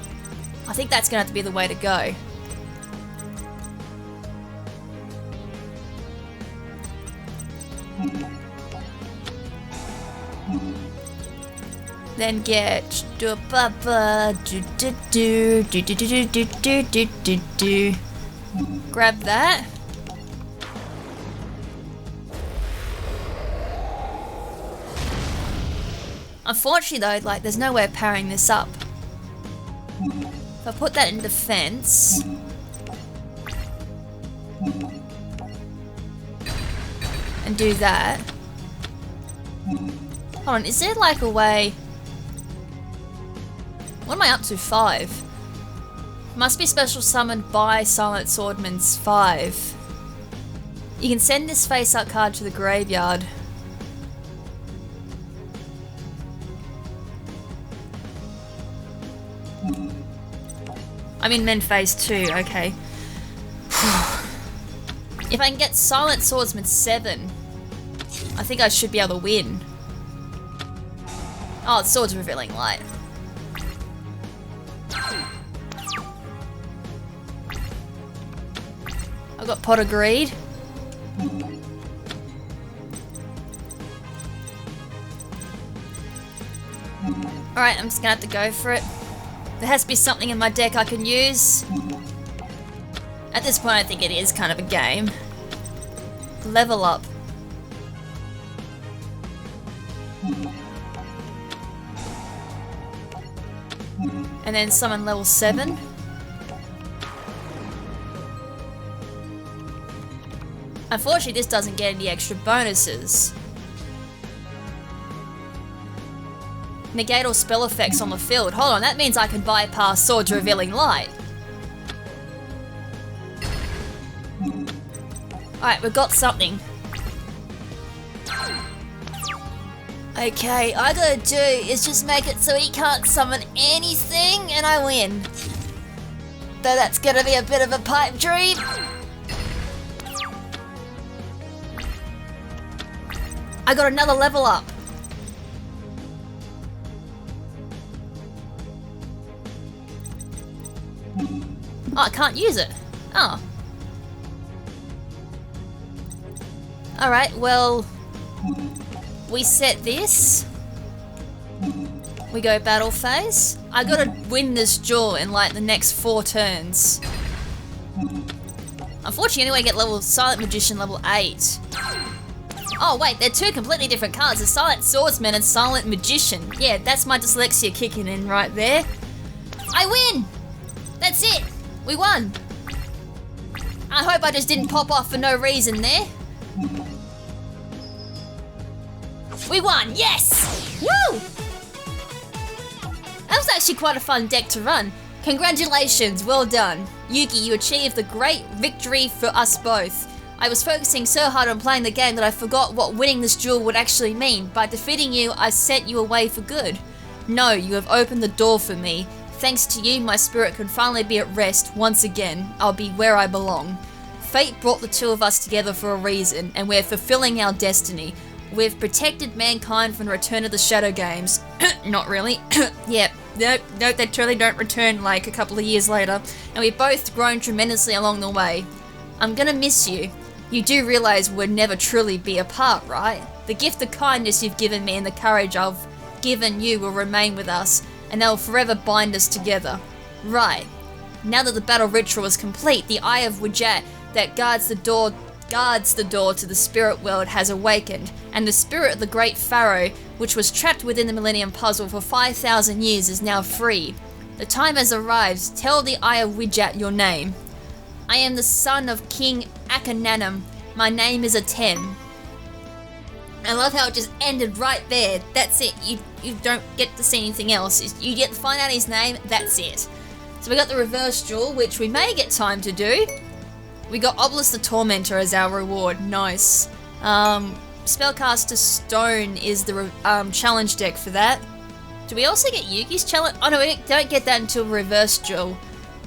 Speaker 1: I think that's going to have to be the way to go. Then get grab that. Unfortunately though, like there's no way of powering this up. If I put that in defense, and do that, Hold on, is there like a way... What am I up to? 5. Must be special summoned by Silent Swordman's 5. You can send this face-up card to the graveyard. I'm in men phase 2, okay. If I can get Silent Swordsman 7, I think I should be able to win. Oh, it's Swords Revealing Light. I've got Pot of Greed. Alright, I'm just gonna have to go for it. There has to be something in my deck I can use. At this point I think it is kind of a game. Level up. And then summon level 7. Unfortunately this doesn't get any extra bonuses. Negate all spell effects on the field. Hold on, that means I can bypass Swords Revealing Light. Alright, we've got something. Okay, all I gotta do is just make it so he can't summon anything and I win. Though that's gonna be a bit of a pipe dream. I got another level up. Oh, I can't use it. Oh. Alright, well... We set this. We go battle phase. I gotta win this duel in like the next 4 turns. Unfortunately, anyway, I get level Silent Magician level 8. Oh wait, they're 2 completely different cards. There's Silent Swordsman and Silent Magician. Yeah, that's my dyslexia kicking in right there. I win! That's it! We won! I hope I just didn't pop off for no reason there. We won! Yes! Woo! That was actually quite a fun deck to run. Congratulations, well done. Yugi, you achieved the great victory for us both. I was focusing so hard on playing the game that I forgot what winning this duel would actually mean. By defeating you, I sent you away for good. No, you have opened the door for me. Thanks to you, my spirit can finally be at rest once again. I'll be where I belong. Fate brought the 2 of us together for a reason, and we're fulfilling our destiny. We've protected mankind from the return of the Shadow Games. Not really. Yep. Nope, they totally don't return like a couple of years later. And we've both grown tremendously along the way. I'm gonna miss you. You do realise we'll never truly be apart, right? The gift of kindness you've given me and the courage I've given you will remain with us, and they will forever bind us together. Right. Now that the battle ritual is complete, the Eye of Wijat that guards the door to the spirit world has awakened, and the spirit of the great pharaoh, which was trapped within the Millennium Puzzle for 5,000 years, is now free. The time has arrived. Tell the Eye of Wijat your name. I am the son of King Akhenaten. My name is Aten. I love how it just ended right there. That's it. You don't get to see anything else. You get to find out his name, that's it. So we got the reverse duel, which we may get time to do. We got Obelisk the Tormentor as our reward. Nice. Spellcaster Stone is the challenge deck for that. Do we also get Yugi's challenge? Oh no, we don't get that until reverse duel.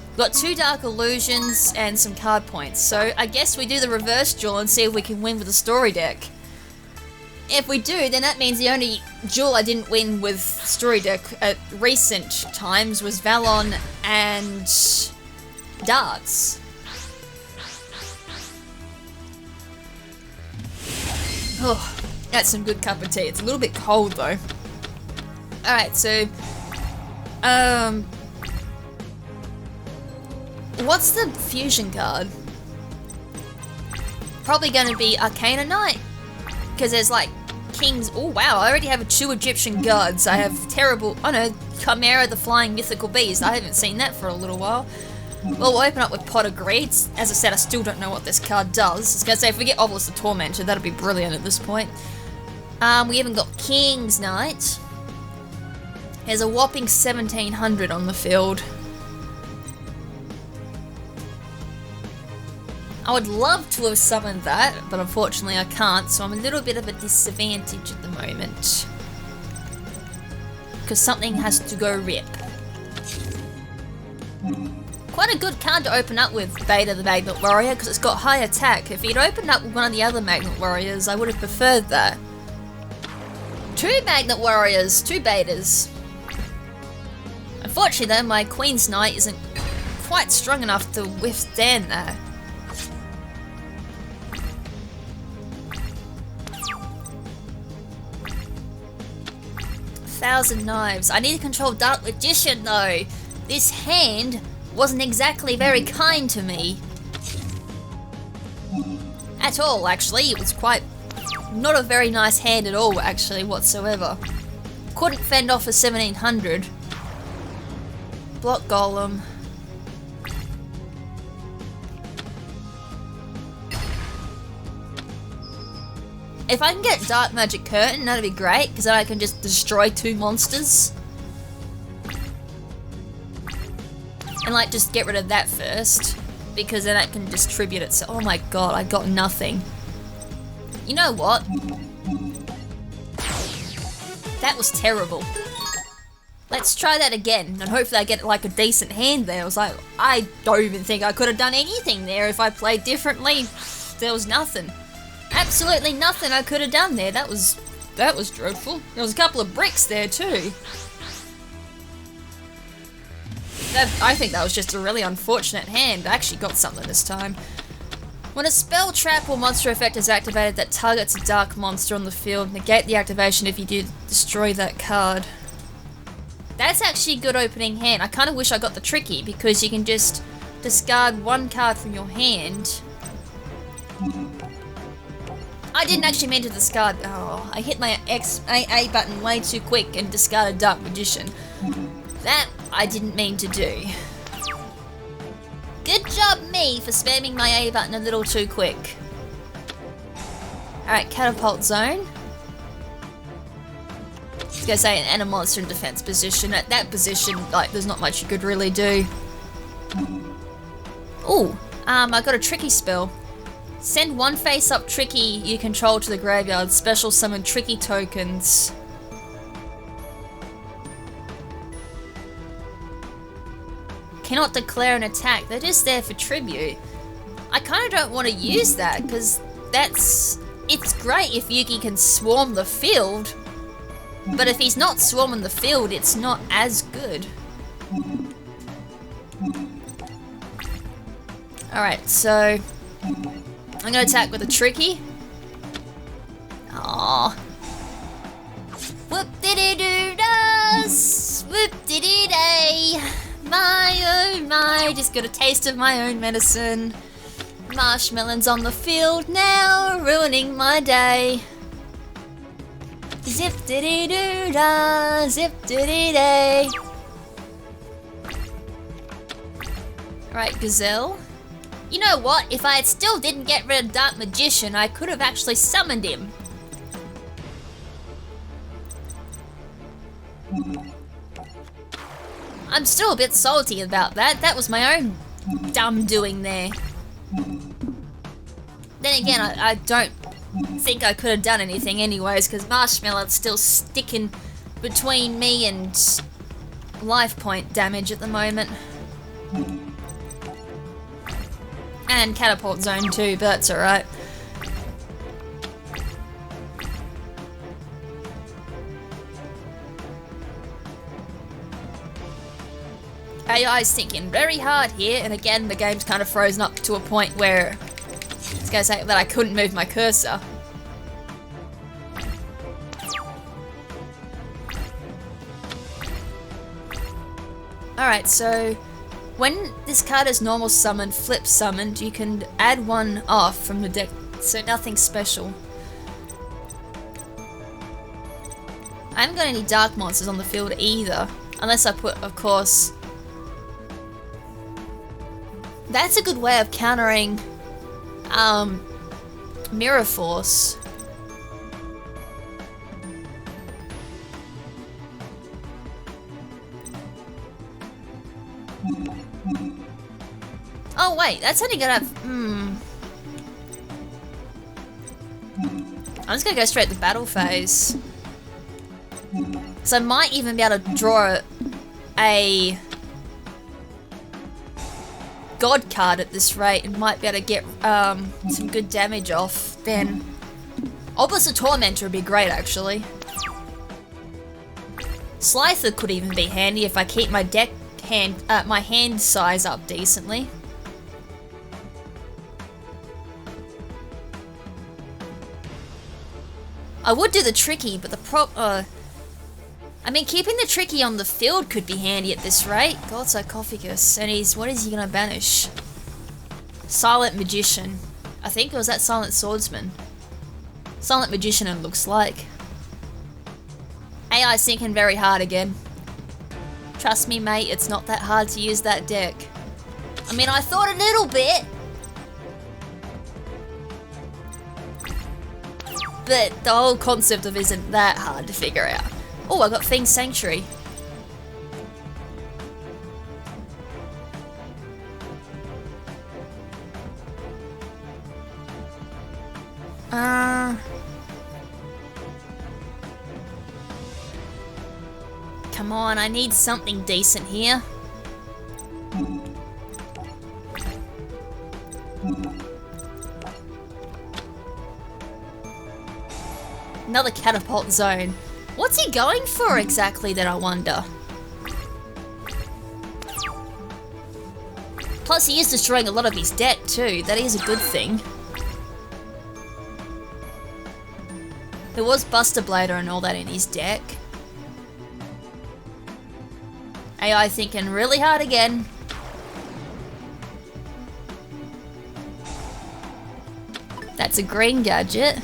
Speaker 1: We've got 2 Dark Illusions and some card points. So I guess we do the reverse duel and see if we can win with the story deck. If we do, then that means the only duel I didn't win with story deck at recent times was Valon and Dartz. Oh, that's some good cup of tea. It's a little bit cold though. Alright, so... what's the fusion card? Probably gonna be Arcana Knight. Because there's like kings... Oh wow, I already have 2 Egyptian gods. I have terrible... Oh no, Chimera the Flying Mythical Beast. I haven't seen that for a little while. Well, we'll open up with Pot of Greed. As I said, I still don't know what this card does. I was going to say, if we get Obelisk the Tormentor, that'll be brilliant at this point. We haven't got King's Knight. There's a whopping 1700 on the field. I would love to have summoned that, but unfortunately I can't, so I'm a little bit of a disadvantage at the moment. Because something has to go rip. Quite a good card to open up with Beta the Magnet Warrior, because it's got high attack. If he'd opened up with one of the other Magnet Warriors, I would have preferred that. 2 Magnet Warriors, 2 Betas. Unfortunately though, my Queen's Knight isn't quite strong enough to withstand that. Thousand Knives. I need to control Dark Magician though. This hand wasn't exactly very kind to me. At all, actually. It was quite not a very nice hand at all, actually, whatsoever. Couldn't fend off a 1700. Block Golem. If I can get Dark Magic Curtain, that'd be great, because then I can just destroy 2 monsters. And like, just get rid of that first, because then that can distribute it. So, oh my god, I got nothing. You know what? That was terrible. Let's try that again, and hopefully I get like a decent hand there. I was like, I don't even think I could have done anything there if I played differently. There was nothing. Absolutely nothing I could have done there. That was dreadful. There was a couple of bricks there too. I think that was just a really unfortunate hand. I actually got something this time. When a spell, trap, or monster effect is activated that targets a dark monster on the field, negate the activation if you do destroy that card. That's actually a good opening hand. I kind of wish I got the tricky, because you can just discard 1 card from your hand. I didn't actually mean to discard. Oh, I hit my A button way too quick and discarded Dark Magician. That I didn't mean to do. Good job me for spamming my A button a little too quick. Alright, Catapult Zone. I was gonna say, and a monster in defense position. At that position, like, there's not much you could really do. Ooh, I got a tricky spell. Send 1 face-up tricky you control to the graveyard. Special summon tricky tokens. Cannot declare an attack. They're just there for tribute. I kind of don't want to use that, because it's great if Yugi can swarm the field, but if he's not swarming the field, it's not as good. Alright, so I'm gonna attack with a tricky. Aww. Whoop-diddy-doo-das! Whoop-diddy-day! My oh my, just got a taste of my own medicine. Marshmallows on the field now, ruining my day. Zip-diddy-doo-dah, zip-diddy-day. Right, Gazelle. You know what? If I had still didn't get rid of Dark Magician, I could have actually summoned him. I'm still a bit salty about that. That was my own dumb doing there. Then again, I don't think I could have done anything anyways, because Marshmallow's still sticking between me and life point damage at the moment. And Catapult Zone too, but that's alright. AI's thinking very hard here, and again the game's kind of frozen up to a point where it's gonna say that I couldn't move my cursor. Alright, so when this card is normal summoned, flip summoned, you can add 1 off from the deck, so nothing special. I haven't got any dark monsters on the field either, unless I put, of course. That's a good way of countering Mirror Force. Oh wait, that's only gonna have... I'm just gonna go straight to battle phase. So I might even be able to draw a god card at this rate and might be able to get some good damage off then. Obelisk Tormentor would be great actually. Slicer could even be handy if I keep my my hand size up decently. I would do the Tricky, but I mean, keeping the Tricky on the field could be handy at this rate. God Sarcophagus, and what is he gonna banish? Silent Magician. I think, or was that Silent Swordsman? Silent Magician it looks like. AI's thinking very hard again. Trust me mate, it's not that hard to use that deck. I mean, I thought a little bit. But the whole concept of isn't that hard to figure out. Oh, I got Fiend Sanctuary. Come on, I need something decent here. Another catapult zone. What's he going for exactly then, I wonder? Plus he is destroying a lot of his deck too, that is a good thing. There was Buster Blader and all that in his deck. AI thinking really hard again. That's a green gadget.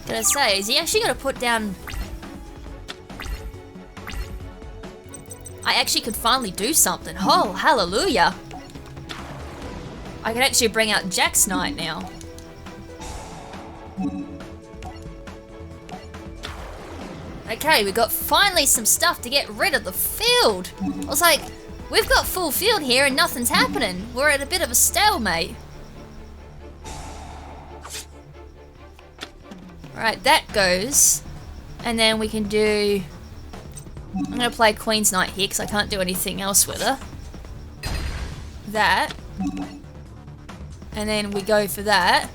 Speaker 1: Gonna say, is he actually gonna put down... I actually could finally do something. Oh, hallelujah. I can actually bring out Jack's Knight now. Okay, we got finally some stuff to get rid of the field. I was like, we've got full field here and nothing's happening. We're at a bit of a stalemate. Alright, that goes. And then we can do... I'm going to play Queen's Knight here because I can't do anything else with her. That. And then we go for that.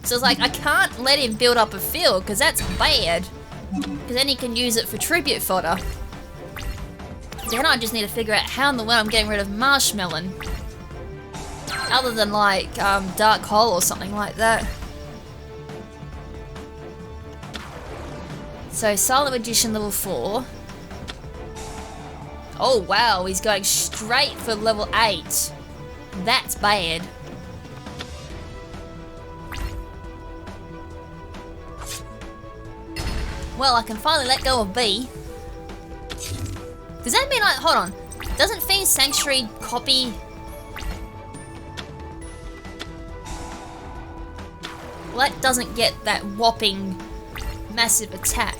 Speaker 1: So it's like, I can't let him build up a field because that's bad. Because then he can use it for tribute fodder. Then I just need to figure out how in the world I'm getting rid of Marshmelon. Other than like Dark Hole or something like that. So Silent Magician level 4. Oh wow, he's going straight for level 8. That's bad. Well, I can finally let go of B. Does that mean hold on. Doesn't Fiend Sanctuary copy... Well, that doesn't get that whopping massive attack.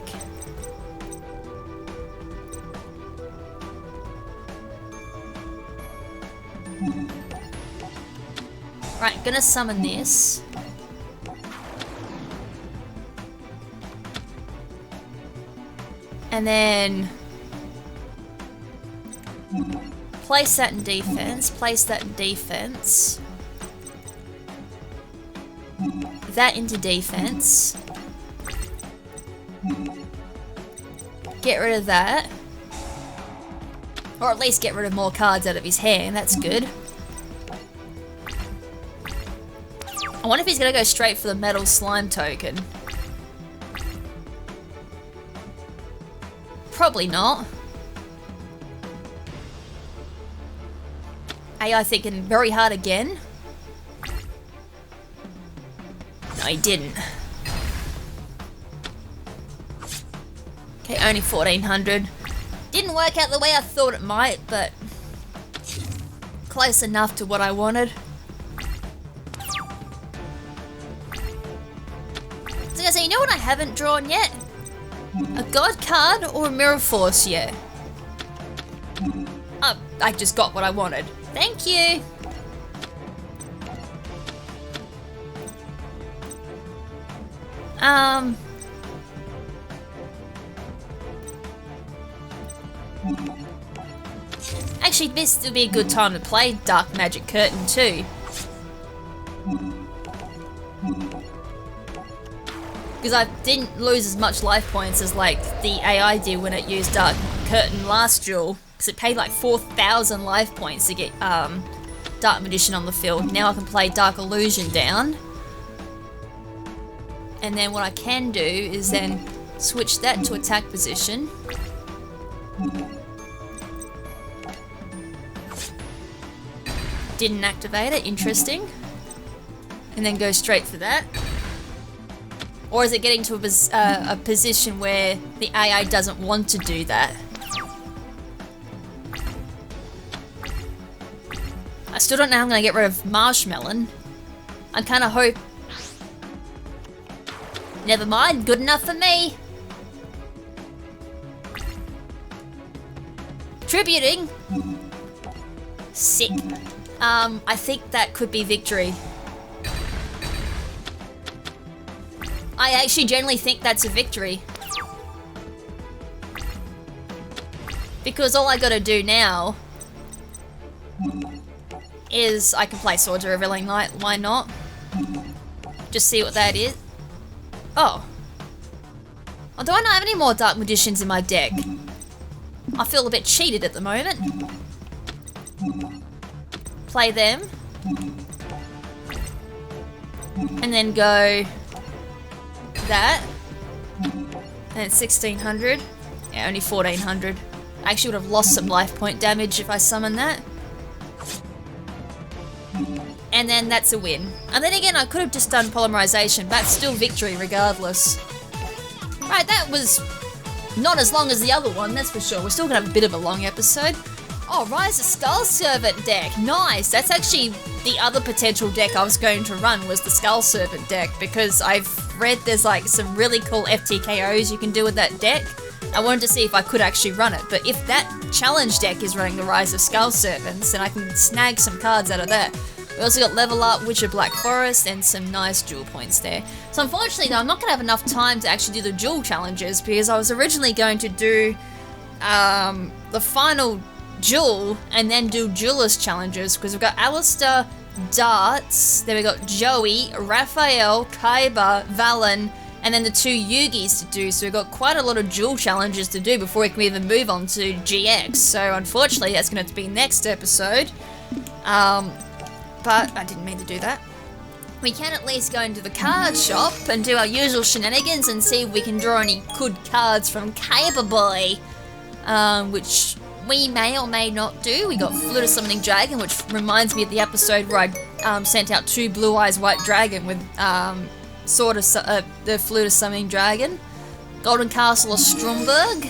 Speaker 1: Right, gonna summon this. And then place that in defense, place that in defense. That into defense. Get rid of that. Or at least get rid of more cards out of his hand, that's good. I wonder if he's gonna go straight for the metal slime token. Probably not. AI thinking very hard again. No, he didn't. Okay, only 1400. Didn't work out the way I thought it might, but close enough to what I wanted. So I say, you know what I haven't drawn yet? A god card or a mirror force? Yeah. Oh, I just got what I wanted. Thank you. Actually, this would be a good time to play Dark Magic Curtain too. Because I didn't lose as much life points as like the AI did when it used Dark Curtain last duel. Because it paid like 4,000 life points to get Dark Magician on the field. Now I can play Dark Illusion down. And then what I can do is then switch that to attack position. Didn't activate it, interesting. And then go straight for that. Or is it getting to a position where the AI doesn't want to do that? I still don't know how I'm going to get rid of Marshmallow. I kind of hope... Never mind, good enough for me. Tributing. Sick. I think that could be victory. I actually generally think that's a victory. Because all I gotta do now is I can play Swords of Revealing Light, why not? Just see what that is. Oh. Oh, do I not have any more Dark Magicians in my deck? I feel a bit cheated at the moment. Play them. And then go... that. And it's 1600. Yeah, only 1400. I actually would have lost some life point damage if I summoned that. And then that's a win. And then again, I could have just done Polymerization. That's still victory regardless. Right, that was not as long as the other one, that's for sure. We're still gonna have a bit of a long episode. Oh, Rise of Skull Servant deck. Nice. That's actually the other potential deck I was going to run was the Skull Servant deck because I've read there's like some really cool FTKOs you can do with that deck. I wanted to see if I could actually run it, but if that challenge deck is running the Rise of Skull Servants, then I can snag some cards out of that. We also got Level Up, Witch of Black Forest, and some nice duel points there. So unfortunately, though, I'm not going to have enough time to actually do the duel challenges because I was originally going to do the final duel and then do Duelist challenges because we've got Alistair, Dartz, then we got Joey, Raphael, Kaiba, Valen, and then the two Yugis to do. So we've got quite a lot of duel challenges to do before we can even move on to GX. So unfortunately, that's going to have to be next episode. But I didn't mean to do that. We can at least go into the card shop and do our usual shenanigans and see if we can draw any good cards from Kaiba Boy, which we may or may not do. We got Flute of Summoning Dragon, which reminds me of the episode where I sent out 2 Blue Eyes White Dragon with the Flute of Summoning Dragon. Golden Castle of Stromberg,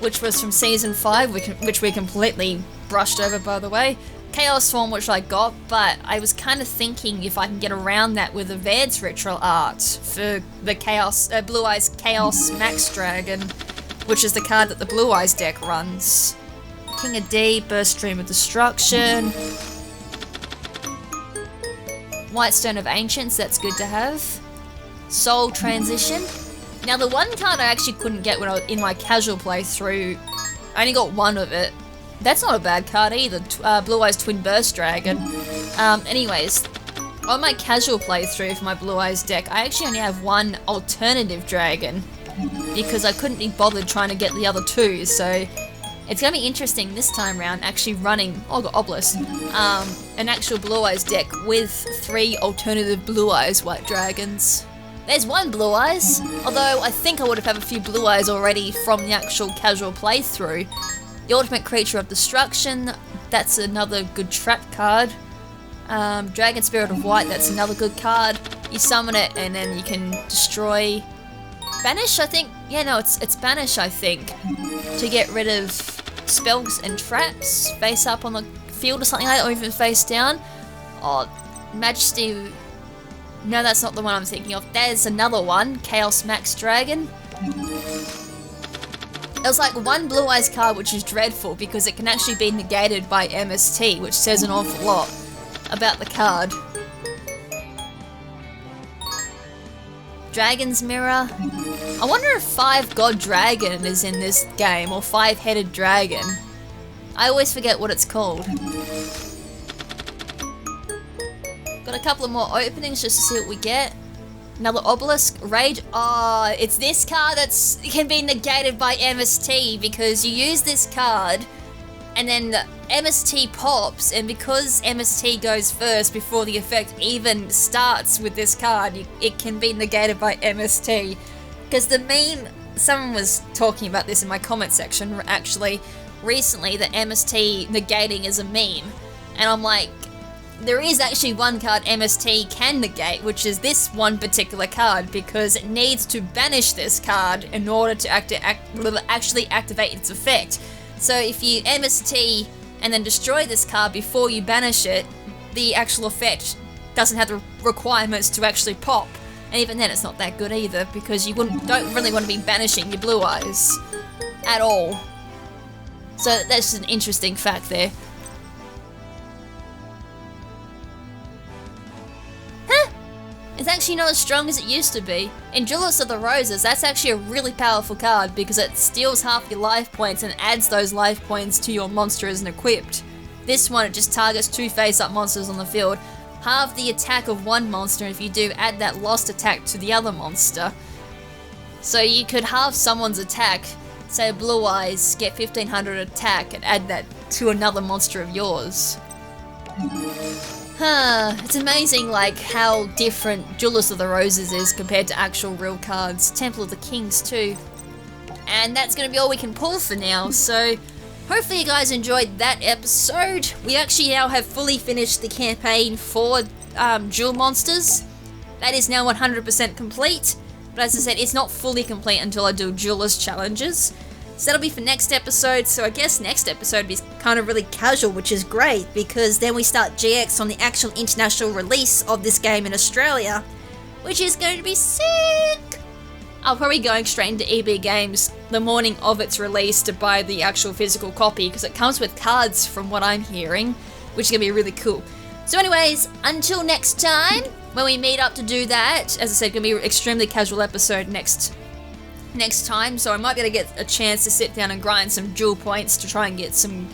Speaker 1: which was from Season 5, which we completely brushed over, by the way. Chaos Swarm, which I got, but I was kind of thinking if I can get around that with Advanced Ritual Art for the Blue Eyes Chaos Max Dragon, which is the card that the Blue Eyes deck runs. King of D, Burst Stream of Destruction. White Stone of Ancients, that's good to have. Soul Transition. Now the one card I actually couldn't get when I was in my casual playthrough, I only got one of it. That's not a bad card either, Blue Eyes Twin Burst Dragon. Anyways, on my casual playthrough for my Blue Eyes deck, I actually only have one alternative dragon because I couldn't be bothered trying to get the other 2, so it's going to be interesting this time around actually running, oh I got Obelisk, an actual Blue Eyes deck with 3 alternative Blue Eyes White Dragons. There's one Blue Eyes, although I think I would have had a few Blue Eyes already from the actual casual playthrough. The Ultimate Creature of Destruction, that's another good trap card. Dragon Spirit of White, that's another good card. You summon it and then you can destroy... Banish, I think? Yeah, no, it's Banish, I think. To get rid of spells and traps, face up on the field or something like that, or even face down. Oh, Majesty... No, that's not the one I'm thinking of. There's another one, Chaos Max Dragon. There's like one Blue Eyes card which is dreadful because it can actually be negated by MST, which says an awful lot about the card. Dragon's Mirror. I wonder if 5-God Dragon is in this game, or 5-headed dragon. I always forget what it's called. Got a couple of more openings just to see what we get. Another Obelisk. Rage. Oh, it's this card that's can be negated by MST because you use this card and then the MST pops, and because MST goes first before the effect even starts with this card, it can be negated by MST. Because the meme, someone was talking about this in my comment section actually recently, that MST negating is a meme, and I'm like, there is actually one card MST can negate, which is this one particular card, because it needs to banish this card in order to actually activate its effect. So if you MST and then destroy this card before you banish it, the actual effect doesn't have the requirements to actually pop. And even then it's not that good either, because you don't really want to be banishing your Blue Eyes at all. So that's an interesting fact there. It's actually not as strong as it used to be. In Duelist of the Roses, that's actually a really powerful card because it steals half your life points and adds those life points to your monster as an equipped. This one, it just targets 2 face-up monsters on the field. Halve the attack of one monster, and if you do, add that lost attack to the other monster. So you could halve someone's attack, say Blue Eyes, get 1500 attack, and add that to another monster of yours. It's amazing like how different Duelist of the Roses is compared to actual real cards. Temple of the Kings too. And that's going to be all we can pull for now, so hopefully you guys enjoyed that episode. We actually now have fully finished the campaign for Duel Monsters. That is now 100% complete, but as I said, it's not fully complete until I do Duelist challenges. So that'll be for next episode, so I guess next episode will be kind of really casual, which is great, because then we start GX on the actual international release of this game in Australia, which is going to be sick! I'll probably be going straight into EB Games the morning of its release to buy the actual physical copy, because it comes with cards from what I'm hearing, which is going to be really cool. So anyways, until next time, when we meet up to do that, as I said, going to be an extremely casual episode next time, so I might be able to get a chance to sit down and grind some duel points to try and get some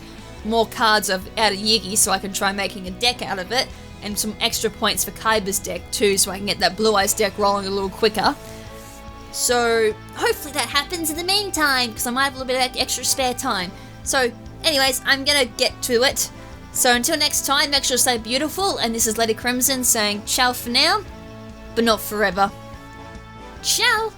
Speaker 1: more cards out of Yugi, so I can try making a deck out of it, and some extra points for Kaiba's deck too, so I can get that Blue Eyes deck rolling a little quicker. So hopefully that happens in the meantime, because I might have a little bit of extra spare time. So anyways, I'm gonna get to it. So until next time, make sure to stay beautiful, and this is Lady KrimZen saying ciao for now, but not forever. Ciao!